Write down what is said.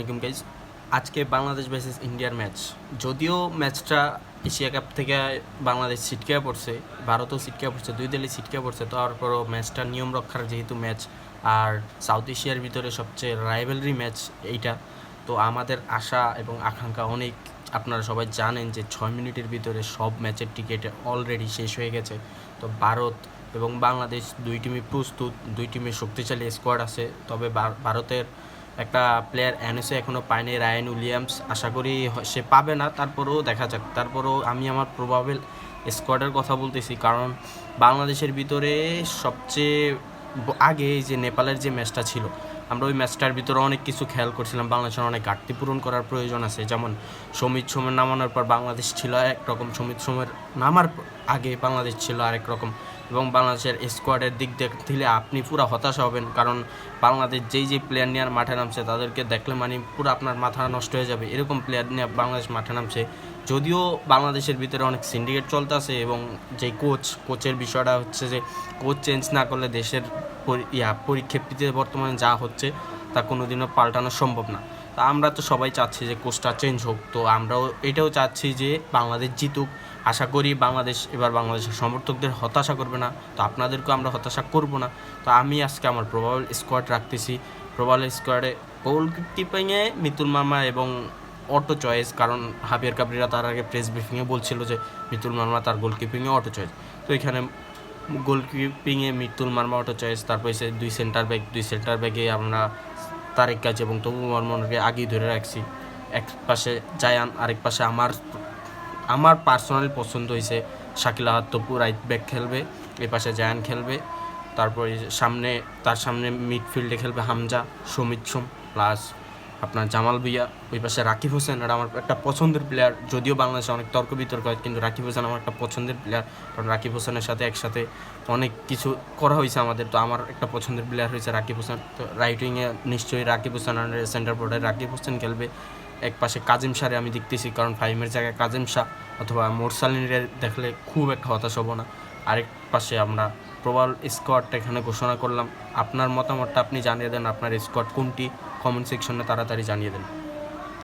আলাইকুম গাইজ। আজকে বাংলাদেশ ভার্সেস ইন্ডিয়ার ম্যাচ। যদিও ম্যাচটা এশিয়া কাপ থেকে বাংলাদেশ ছিটকে পড়ছে, ভারতও ছিটকে পড়ছে, দুই দলই ছিটকে পড়ছে, তারপরও ম্যাচটা নিয়ম রক্ষার যেহেতু ম্যাচ আর সাউথ এশিয়ার ভিতরে সবচেয়ে রাইভালরি ম্যাচ এইটা, তো আমাদের আশা এবং আকাঙ্ক্ষা অনেক। আপনারা সবাই জানেন যে 6 মিনিটের ভিতরে সব ম্যাচের টিকিট অলরেডি শেষ হয়ে গেছে। তো ভারত এবং বাংলাদেশ দুই টিমই প্রস্তুত, দুই টিমের শক্তিশালী স্কোয়াড আছে। তবে ভারতের একটা প্লেয়ার এনএসএ এখনও পায়নি, রায়ান উইলিয়ামস। আশা করি সে পাবে না, তারপরেও দেখা যাক। তারপরেও আমি আমার প্রবাবেল স্কোয়াডের কথা বলতেছি, কারণ বাংলাদেশের ভিতরে সবচেয়ে আগে যে নেপালের যে ম্যাচটা ছিল, আমরা ওই ম্যাচটার ভিতরে অনেক কিছু খেয়াল করছিলাম। বাংলাদেশের অনেক ঘাটতি পূরণ করার প্রয়োজন আছে, যেমন সমিত সোমের নামানোর পর বাংলাদেশ ছিল একরকম, সমিত সোমের নামার আগে বাংলাদেশ ছিল আরেক রকম। এবং বাংলাদেশের স্কোয়াডের দিক দেখলে আপনি পুরো হতাশা হবেন, কারণ বাংলাদেশ যেই প্লেয়ার নিয়ে মাঠে নামছে তাদেরকে দেখলে মানে পুরো আপনার মাথা নষ্ট হয়ে যাবে, এরকম প্লেয়ার নিয়ে বাংলাদেশ মাঠে নামছে। যদিও বাংলাদেশের ভিতরে অনেক সিন্ডিকেট চলতেছে, এবং যে কোচের বিষয়টা হচ্ছে যে কোচ চেঞ্জ না করলে দেশের পরিপ্রেক্ষিতে বর্তমানে যা হচ্ছে তা কোনোদিনও পাল্টানো সম্ভব না। তা আমরা তো সবাই চাচ্ছি যে কোচটা চেঞ্জ হোক, তো আমরাও এটাও চাচ্ছি যে বাংলাদেশ জিতুক। আশা করি বাংলাদেশ এবার বাংলাদেশের সমর্থকদের হতাশা করবে না, তো আপনাদেরকেও আমরা হতাশা করব না। তো আমি আজকে আমার প্রবাবল স্কোয়াড রাখতেছি। প্রবাবল স্কোয়াডে গোলকিপিংয়ে মিতুল মার্মা এবং অটো চয়েস, কারণ হাবিয়ার কাবরিরা তার আগে প্রেস ব্রিফিংয়ে বলছিল যে মিতুল মার্মা তার গোলকিপিংয়ে অটো চয়েস। তো এখানে গোলকিপিংয়ে মিতুল মার্মা অটো চয়েস। তারপর এসে দুই সেন্টার ব্যাগে আমরা তারেক গাজী এবং তবু বর্মনকে আগেই ধরে রাখছি। এক পাশে জায়ান, আরেক পাশে আমার পার্সোনালি পছন্দ হয়েছে শাকিল আহাদ তপু রাইট ব্যাক খেলবে, এই পাশে জায়ান খেলবে। তারপরে তার সামনে মিডফিল্ডে খেলবে হামজা, সমিত সোম প্লাস আপনার জামাল ভুঁইয়া। ওই পাশে রাকিব হোসেন, এটা আমার একটা পছন্দের প্লেয়ার। যদিও বাংলাদেশে অনেক তর্ক বিতর্ক হয়, কিন্তু রাকিব হোসেন আমার একটা পছন্দের প্লেয়ার, কারণ রাকিব হোসেনের সাথে একসাথে অনেক কিছু করা হয়েছে আমাদের। তো আমার একটা পছন্দের প্লেয়ার হয়েছে রাকিব হোসেন। তো রাইট উইংয়ে নিশ্চয়ই রাকিব হোসেন, সেন্টার ফরওয়ার্ডে রাকিব হোসেন খেলবে। এক পাশে কাজিম শাহরে আমি দেখতেছি, কারণ ফাহিমের জায়গায় কাজিম শাহ অথবা মোরসালিনের দেখলে খুব একটা হতাশ হব না। আরেক পাশে আমরা প্রবাল স্কোয়াডটা এখানে ঘোষণা করলাম। আপনার মতামতটা আপনি জানিয়ে দেন, আপনার স্কোয়াড কোনটি? কমেন্ট সেকশনে তাড়াতাড়ি জানিয়ে দেন।